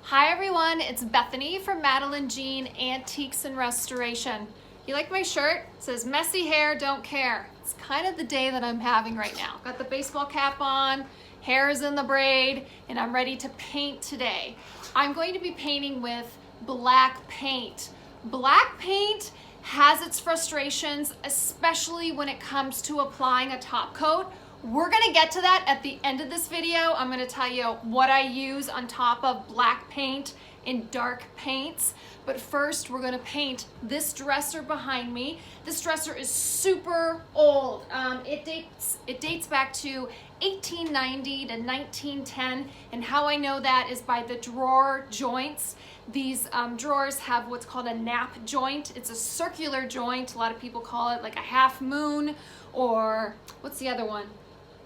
Hi everyone, it's Bethany from Madeline Jean Antiques and Restoration. You like my shirt? It says messy hair, don't care. It's kind of the day that I'm having right now. Got the baseball cap on, hair is in the braid, and I'm ready to paint today. I'm going to be painting with black paint. Black paint has its frustrations, especially when it comes to applying a top coat. We're gonna get to that at the end of this video. I'm gonna tell you what I use on top of black paint and dark paints. But first, we're gonna paint this dresser behind me. This dresser is super old. It dates back to 1890 to 1910. And how I know that is by the drawer joints. These drawers have what's called a nap joint. It's a circular joint. A lot of people call it like a half moon, or what's the other one?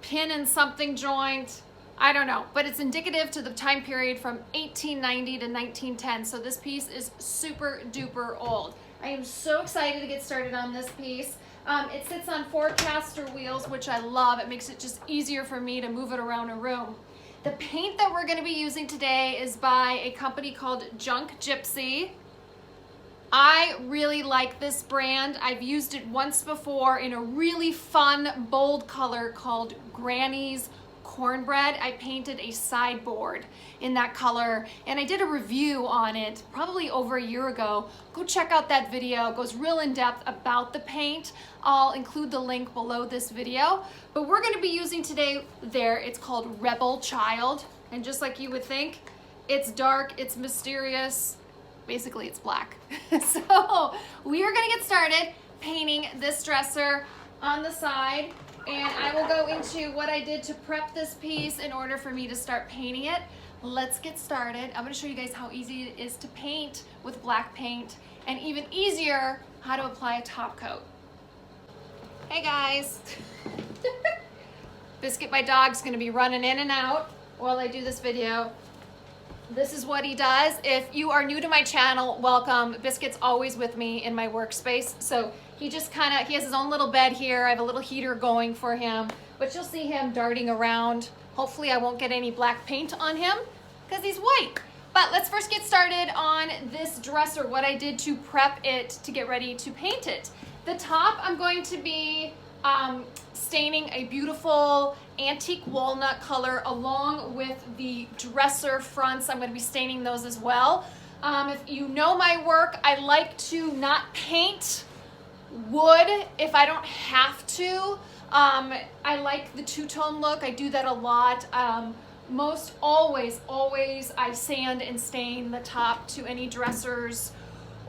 Pin and something joint. I don't know, but it's indicative to the time period from 1890 to 1910. So this piece is super duper old. I am so excited to get started on this piece. It sits on 4 caster wheels, which I love. It makes it just easier for me to move it around a room. The paint that we're gonna be using today is by a company called GYPSY. I really like this brand. I've used it once before in a really fun, bold color called Granny's Cornbread. I painted a sideboard in that color, and I did a review on it probably over a year ago. Go check out that video. It goes real in depth about the paint. I'll include the link below this video. But we're gonna be using today it's called Rebel Child. And just like you would think, it's dark, it's mysterious. Basically, it's black. So we are gonna get started painting this dresser on the side, and I will go into what I did to prep this piece in order for me to start painting it. Let's get started. I'm gonna show you guys how easy it is to paint with black paint, and even easier, how to apply a top coat. Hey guys. Biscuit, my dog's gonna be running in and out while I do this video. This is what he does. If you are new to my channel, welcome. Biscuit's always with me in my workspace. So he just he has his own little bed here. I have a little heater going for him, but you'll see him darting around. Hopefully I won't get any black paint on him because he's white. But let's first get started on this dresser, what I did to prep it to get ready to paint it. The top, I'm going to be staining a beautiful antique walnut color along with the dresser fronts. I'm going to be staining those as well. If you know my work, I like to not paint wood if I don't have to. I like the two-tone look. I do that a lot. Most always I sand and stain the top to any dressers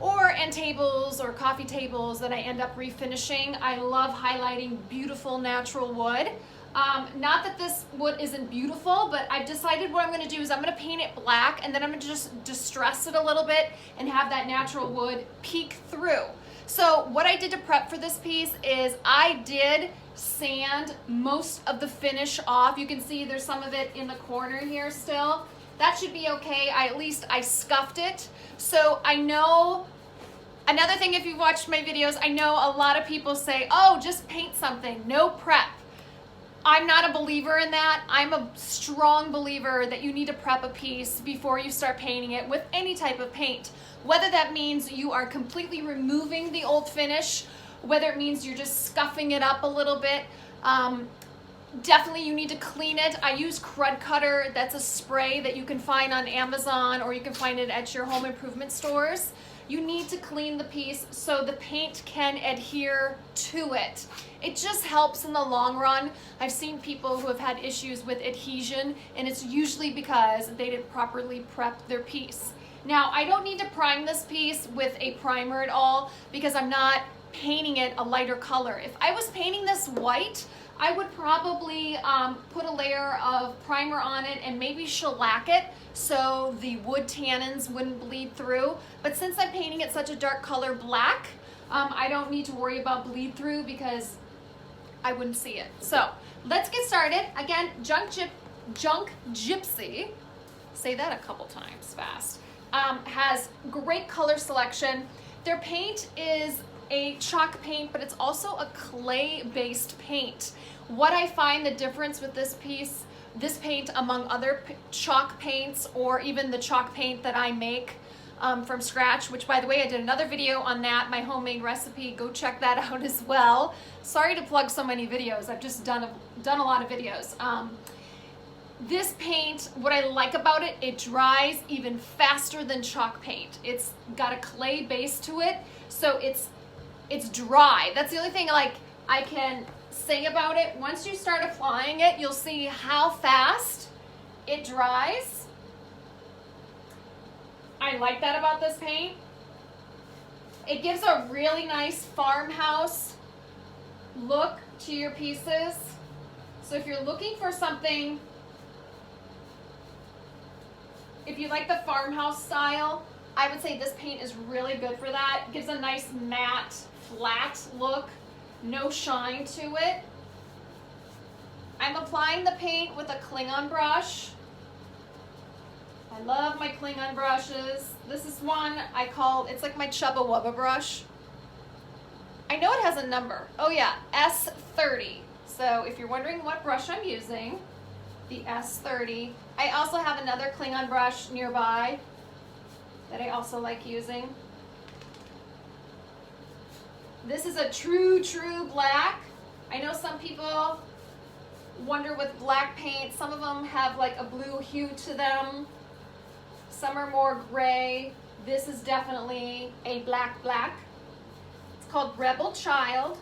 or end tables or coffee tables that I end up refinishing. I love highlighting beautiful natural wood. Not that this wood isn't beautiful, but I've decided what I'm gonna do is I'm gonna paint it black, and then I'm gonna just distress it a little bit and have that natural wood peek through. So what I did to prep for this piece is I did sand most of the finish off. You can see there's some of it in the corner here still. That should be okay. At least I scuffed it. So I know, another thing, if you've watched my videos, I know a lot of people say, oh, just paint something, no prep. I'm not a believer in that. I'm a strong believer that you need to prep a piece before you start painting it with any type of paint. Whether that means you are completely removing the old finish, whether it means you're just scuffing it up a little bit. Definitely you need to clean it. I use Crud Cutter. That's a spray that you can find on Amazon, or you can find it at your home improvement stores. You need to clean the piece so the paint can adhere to it. It just helps in the long run. I've seen people who have had issues with adhesion, and it's usually because they didn't properly prep their piece. Now, I don't need to prime this piece with a primer at all because I'm not painting it a lighter color. If I was painting this white, I would probably put a layer of primer on it and maybe shellac it so the wood tannins wouldn't bleed through. But since I'm painting it such a dark color black, I don't need to worry about bleed through because I wouldn't see it. So let's get started. Again, GYPSY, say that a couple times fast, has great color selection. Their paint is a chalk paint, but it's also a clay-based paint. What I find the difference with this piece this paint among other chalk paints, or even the chalk paint that I make from scratch, which by the way, I did another video on that, my homemade recipe. Go check that out as well. Sorry to plug so many videos. I've just done a lot of videos. This paint, what I like about it, it dries even faster than chalk paint. It's got a clay base to it, so it's dry. That's the only thing like I can say about it. Once you start applying it, you'll see how fast it dries. I like that about this paint. It gives a really nice farmhouse look to your pieces. So if you're looking for something, if you like the farmhouse style, I would say this paint is really good for that. It gives a nice matte, flat look, no shine to it. I'm applying the paint with a Klingon brush. I love my Klingon brushes. This is one I call, it's like my Chubba Wubba brush. I know it has a number. Oh yeah, S30. So if you're wondering what brush I'm using, the S30. I also have another Klingon brush nearby that I also like using. This is a true black. I know some people wonder with black paint, some of them have like a blue hue to them. Some are more gray. This is definitely a black. It's called Rebel Child.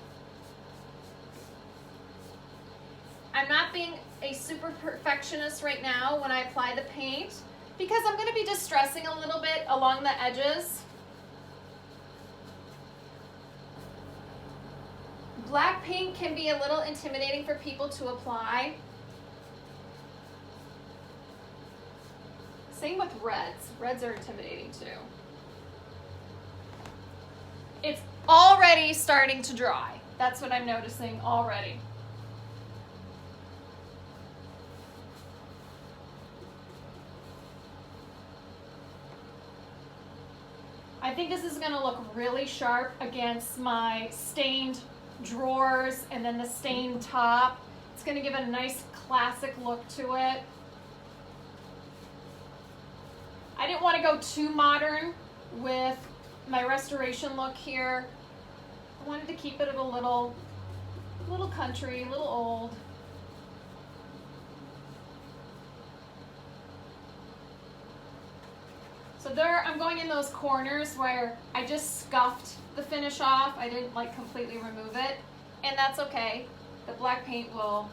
I'm not being a super perfectionist right now when I apply the paint because I'm going to be distressing a little bit along the edges. Black paint can be a little intimidating for people to apply. Same with reds. Reds are intimidating too. It's already starting to dry. That's what I'm noticing already. I think this is going to look really sharp against my stained drawers and then the stained top. It's going to give a nice classic look to it. I didn't want to go too modern with my restoration look here. I wanted to keep it a little country, a little old. So there, I'm going in those corners where I just scuffed the finish off. I didn't like completely remove it, and that's okay. The black paint will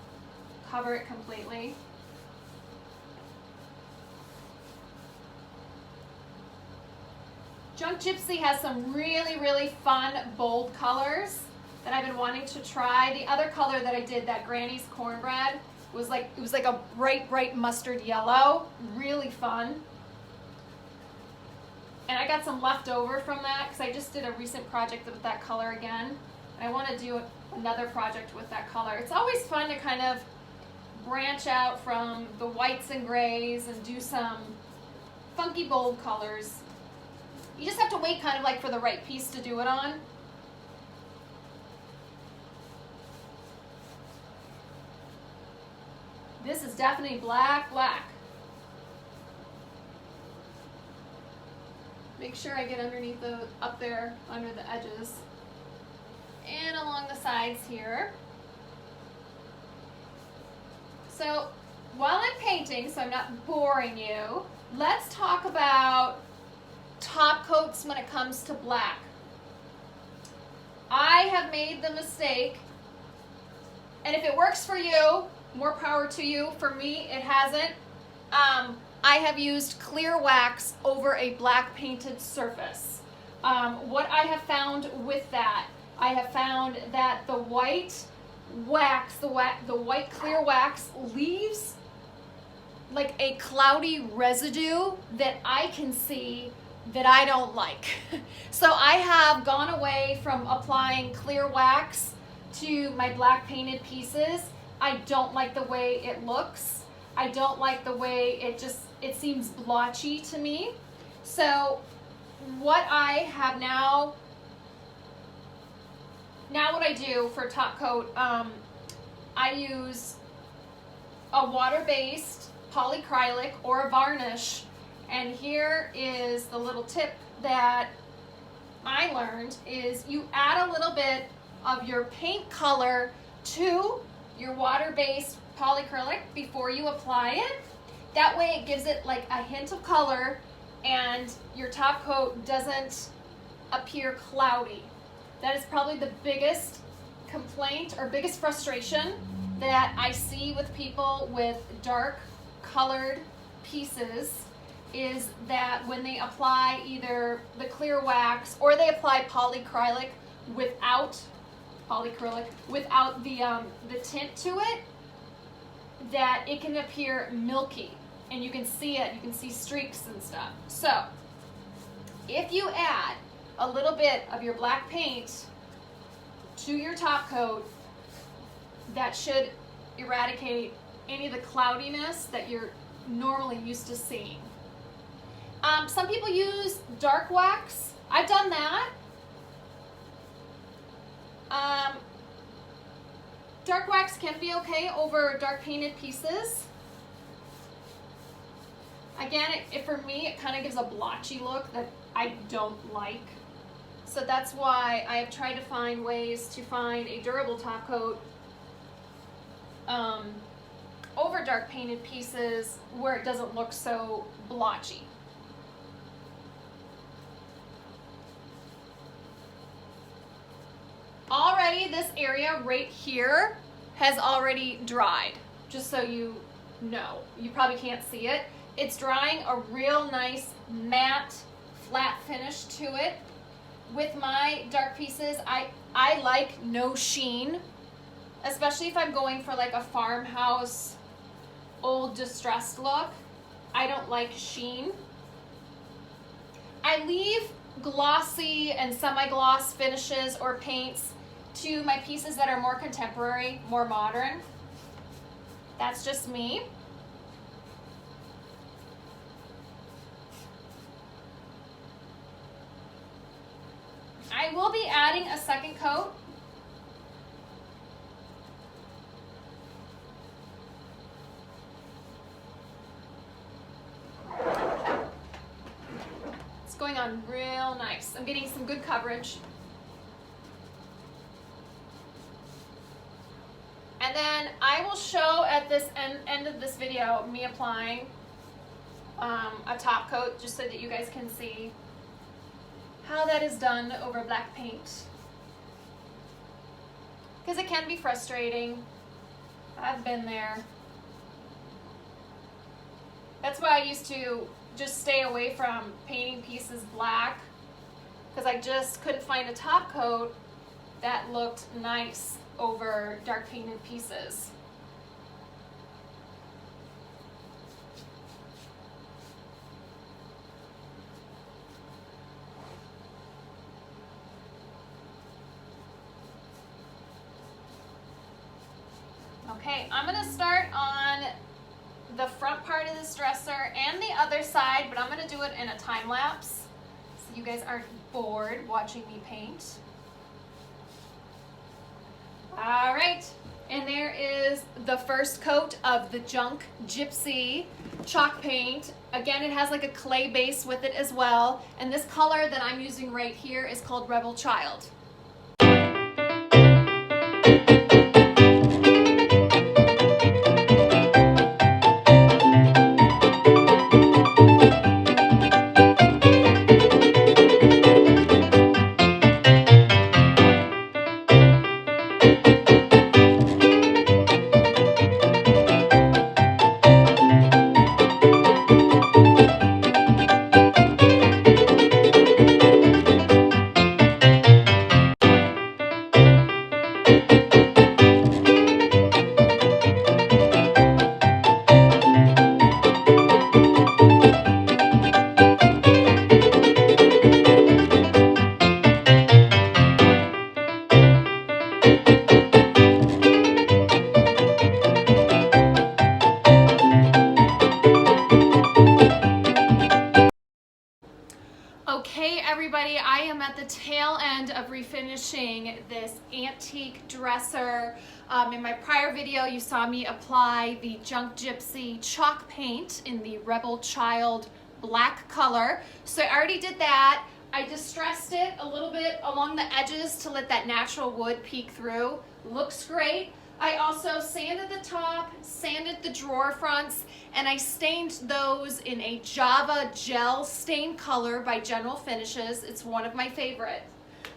cover it completely. GYPSY has some really fun, bold colors that I've been wanting to try. The other color that I did, that Granny's Cornbread, was like, it was like a bright mustard yellow. Really fun. And I got some left over from that because I just did a recent project with that color again. And I want to do another project with that color. It's always fun to kind of branch out from the whites and grays and do some funky, bold colors. You just have to wait kind of like for the right piece to do it on. This is definitely black. Make sure I get underneath up there under the edges and along the sides here. So while I'm painting, so I'm not boring you, let's talk about top coats when it comes to black. I have made the mistake, and if it works for you, more power to you. For me, it hasn't. I have used clear wax over a black painted surface. What I have found with that, I have found that the white wax, the white clear wax leaves like a cloudy residue that I can see that I don't like. So I have gone away from applying clear wax to my black painted pieces. I don't like the way it looks. I don't like the way it seems blotchy to me. So what I have now what I do for top coat, I use a water-based polycrylic or a varnish. And here is the little tip that I learned is you add a little bit of your paint color to your water-based polycrylic before you apply it. That way it gives it like a hint of color and your top coat doesn't appear cloudy. That is probably the biggest complaint or biggest frustration that I see with people with dark colored pieces, is that when they apply either the clear wax or they apply polycrylic without the tint to it, that it can appear milky and you can see it, you can see streaks and stuff. So if you add a little bit of your black paint to your top coat, that should eradicate any of the cloudiness that you're normally used to seeing. Some people use dark wax. I've done that. Dark wax can be okay over dark painted pieces. Again, for me, it kind of gives a blotchy look that I don't like. So that's why I have tried to find ways to find a durable top coat over dark painted pieces where it doesn't look so blotchy. Already this area right here has already dried, just so you know. You probably can't see it. It's drying a real nice matte flat finish to it. With my dark pieces, I like no sheen, especially if I'm going for like a farmhouse old distressed look. I don't like sheen. I leave glossy and semi-gloss finishes or paints to my pieces that are more contemporary, more modern. That's just me. I will be adding a second coat. It's going on real nice. I'm getting some good coverage. And then I will show at this end of this video me applying a top coat, just so that you guys can see how that is done over black paint. Because it can be frustrating. I've been there. That's why I used to just stay away from painting pieces black, because I just couldn't find a top coat that looked nice over dark painted pieces. Okay, I'm gonna start on the front part of this dresser and the other side, but I'm gonna do it in a time lapse so you guys aren't bored watching me paint. All right, and there is the first coat of the Junk Gypsy chalk paint. Again, it has like a clay base with it as well, and this color that I'm using right here is called Rebel Child. Hey everybody, I am at the tail end of refinishing this antique dresser. In my prior video, you saw me apply the GYPSY chalk paint in the Rebel Child black color. So I already did that. I distressed it a little bit along the edges to let that natural wood peek through. Looks great. I also sanded the top, sanded the drawer fronts, and I stained those in a Java gel stain color by General Finishes. It's one of my favorites.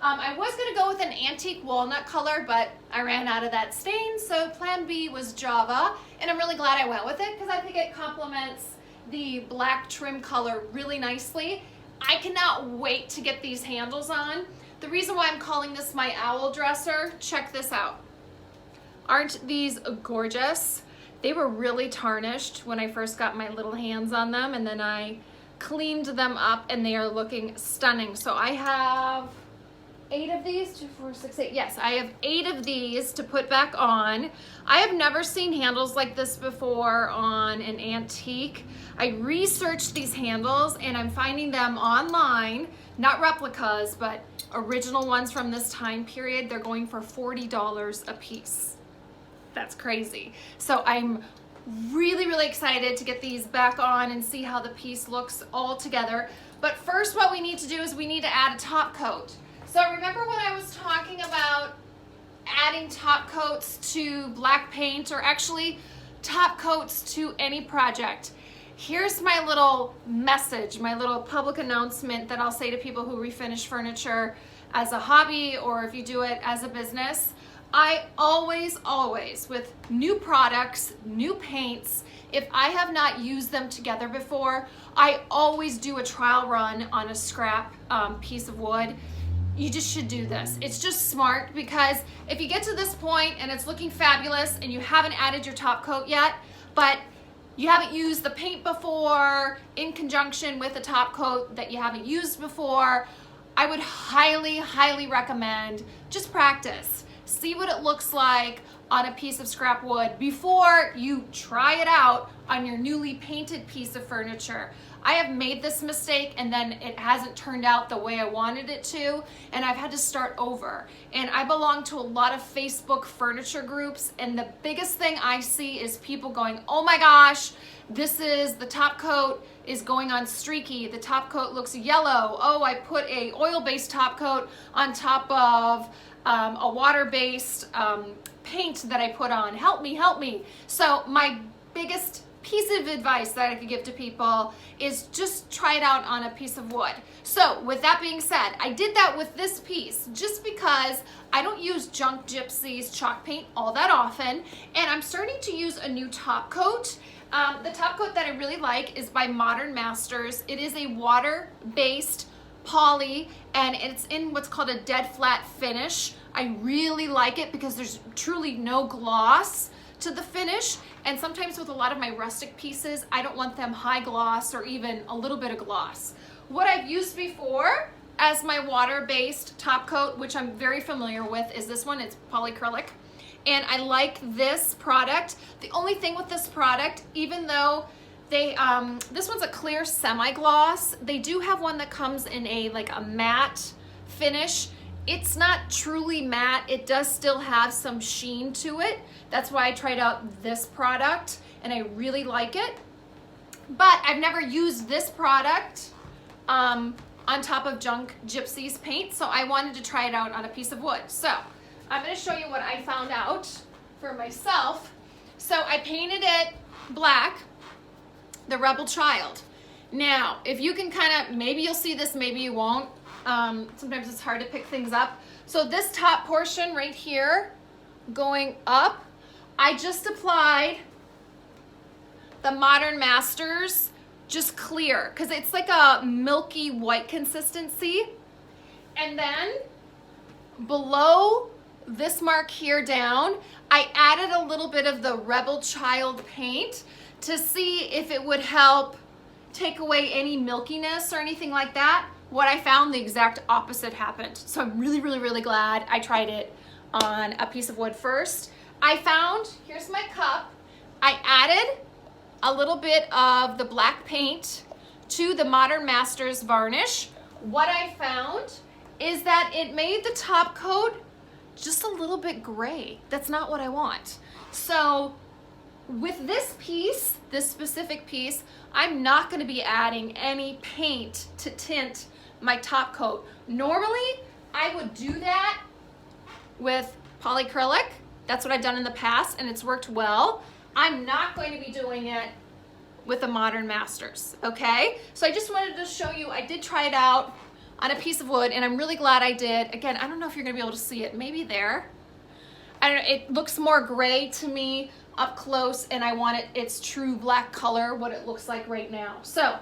I was going to go with an antique walnut color, but I ran out of that stain, so plan B was Java, and I'm really glad I went with it because I think it complements the black trim color really nicely. I cannot wait to get these handles on. The reason why I'm calling this my owl dresser, check this out. Aren't these gorgeous? They were really tarnished when I first got my little hands on them, and then I cleaned them up and they are looking stunning. So I have 8 of these, 2, 4, 6, 8. Yes, I have 8 of these to put back on. I have never seen handles like this before on an antique. I researched these handles and I'm finding them online, not replicas, but original ones from this time period. They're going for $40 a piece. That's crazy. So I'm really excited to get these back on and see how the piece looks all together. But first what we need to do is we need to add a top coat. So remember when I was talking about adding top coats to black paint, or actually top coats to any project? Here's my little message, my little public announcement that I'll say to people who refinish furniture as a hobby or if you do it as a business. I always, with new products, new paints, if I have not used them together before, I always do a trial run on a scrap piece of wood. You just should do this. It's just smart, because if you get to this point and it's looking fabulous and you haven't added your top coat yet, but you haven't used the paint before in conjunction with a top coat that you haven't used before, I would highly recommend just practice. See what it looks like on a piece of scrap wood before you try it out on your newly painted piece of furniture. I have made this mistake and then it hasn't turned out the way I wanted it to, and I've had to start over. And I belong to a lot of Facebook furniture groups, and the biggest thing I see is people going, oh my gosh, the top coat is going on streaky, the top coat looks yellow, oh, I put a oil-based top coat on top of a water-based paint that I put on. Help me. So my biggest piece of advice that I could give to people is just try it out on a piece of wood. So with that being said, I did that with this piece just because I don't use GYPSY's chalk paint all that often, and I'm starting to use a new top coat. The top coat that I really like is by Modern Masters. It is a water-based poly, and it's in what's called a dead flat finish. I really like it because there's truly no gloss to the finish, and sometimes with a lot of my rustic pieces, I don't want them high gloss or even a little bit of gloss. What I've used before as my water-based top coat, which I'm very familiar with, is this one. It's POLYCRYLIC, and I like this product. The only thing with this product, even though this one's a clear semi-gloss, they do have one that comes in a matte finish. It's not truly matte. It does still have some sheen to it. That's why I tried out this product and I really like it. But I've never used this product on top of GYPSY's paint, so I wanted to try it out on a piece of wood. So I'm going to show you what I found out for myself. So I painted it black, the Rebel Child. Now, if you can maybe you'll see this, maybe you won't. Sometimes it's hard to pick things up. So this top portion right here going up, I just applied the Modern Masters just clear, because it's like a milky white consistency. And then below this mark here down, I added a little bit of the Rebel Child paint to see if it would help take away any milkiness or anything like that. What I found, the exact opposite happened. So I'm really glad I tried it on a piece of wood first. I found, here's my cup, I added a little bit of the black paint to the Modern Masters varnish, what I found is that it made the top coat just a little bit gray. That's not what I want. So with this piece, this specific piece, I'm not going to be adding any paint to tint my top coat. Normally, I would do that with polycrylic. That's what I've done in the past, and it's worked well. I'm not going to be doing it with the Modern Masters, okay? So I just wanted to show you, I did try it out on a piece of wood, and I'm really glad I did. Again, I don't know if you're gonna be able to see it, maybe there. I don't know, it looks more gray to me up close, and I want its true black color, what it looks like right now. So,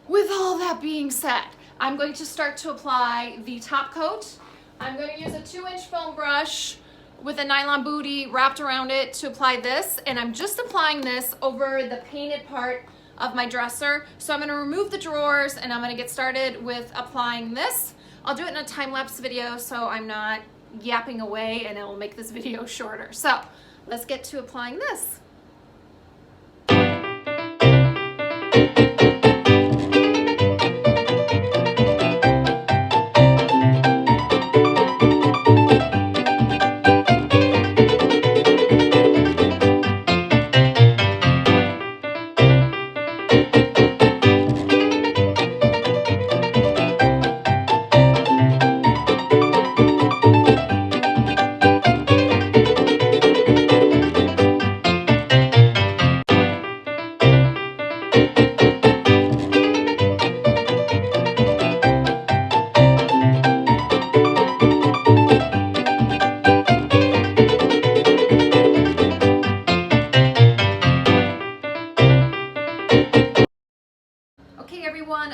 with all that being said, I'm going to start to apply the top coat. I'm going to use a 2-inch foam brush with a nylon booty wrapped around it to apply this, and I'm just applying this over the painted part of my dresser. So I'm going to remove the drawers and I'm going to get started with applying this. I'll do it in a time-lapse video so I'm not yapping away and it will make this video shorter. So let's get to applying this.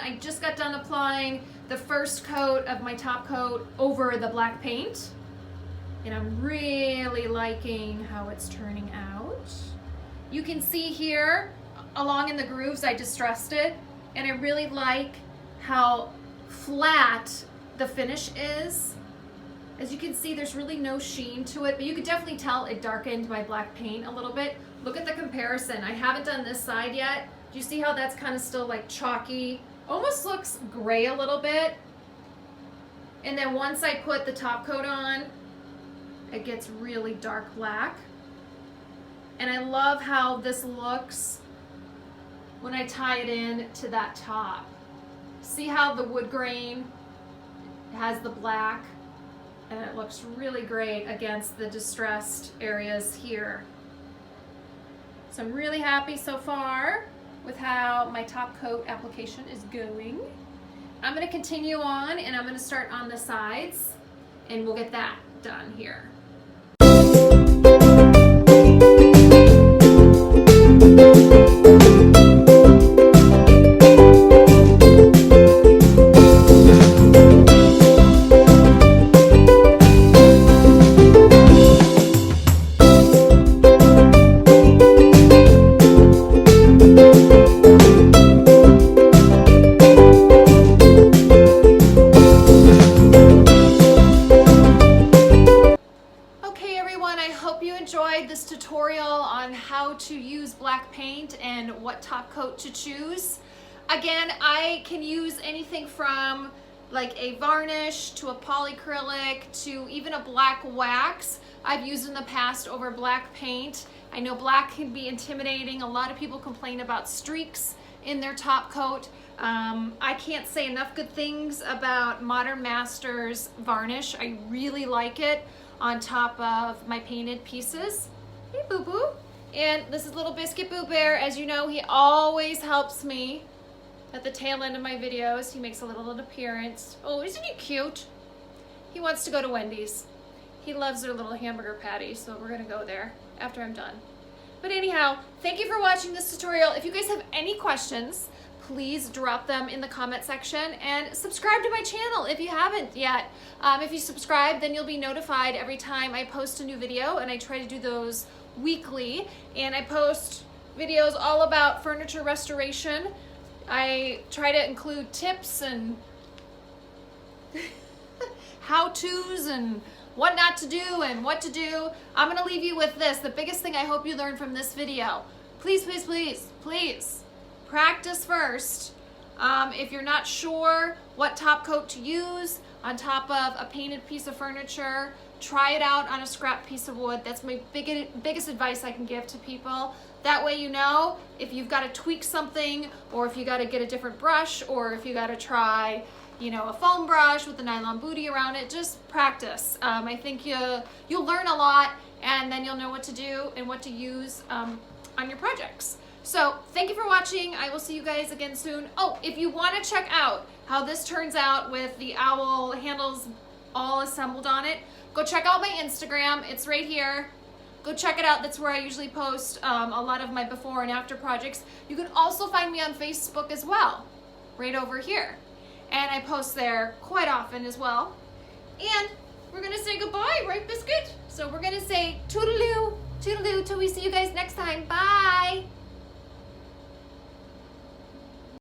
I just got done applying the first coat of my top coat over the black paint, and I'm really liking how it's turning out. You can see here along in the grooves I distressed it, and I really like how flat the finish is. As you can see, there's really no sheen to it, but you could definitely tell it darkened my black paint a little bit. Look at the comparison. I haven't done this side yet. Do you see how that's kind of still like chalky? Almost looks gray a little bit. And then once I put the top coat on, it gets really dark black. And I love how this looks when I tie it in to that top. See how the wood grain has the black, and it looks really great against the distressed areas here. So I'm really happy so far with how my top coat application is going. I'm going to continue on, and I'm going to start on the sides, and we'll get that done here. This tutorial on how to use black paint and what top coat to choose. Again, I can use anything from like a varnish to a polycrylic to even a black wax I've used in the past over black paint. I know black can be intimidating. A lot of people complain about streaks in their top coat. I can't say enough good things about Modern Masters varnish. I really like it on top of my painted pieces. Hey, Boo Boo. And this is little Biscuit Boo Bear. As you know, he always helps me at the tail end of my videos. He makes a little appearance. Oh, isn't he cute? He wants to go to Wendy's. He loves their little hamburger patties, so we're gonna go there after I'm done. But anyhow, thank you for watching this tutorial. If you guys have any questions, please drop them in the comment section, and subscribe to my channel if you haven't yet. If you subscribe, then you'll be notified every time I post a new video, and I try to do those weekly, and I post videos all about furniture restoration. I try to include tips and how-tos and what not to do and what to do. I'm gonna leave you with this. The biggest thing I hope you learn from this video, please, please, please, please, practice first If you're not sure what top coat to use on top of a painted piece of furniture, try it out on a scrap piece of wood. That's my biggest advice I can give to people. That way you know if you've got to tweak something, or if you got to get a different brush, or if you got to try, you know, a foam brush with a nylon booty around it. Just practice. I think you'll learn a lot, and then you'll know what to do and what to use on your projects. So thank you for watching. I will see you guys again soon. Oh, if you want to check out how this turns out with the owl handles all assembled on it, go check out my Instagram. It's right here. Go check it out. That's where I usually post a lot of my before and after projects. You can also find me on Facebook as well, right over here. And I post there quite often as well. And we're gonna say goodbye, right, Biscuit? So we're gonna say toodaloo, toodaloo till we see you guys next time. Bye.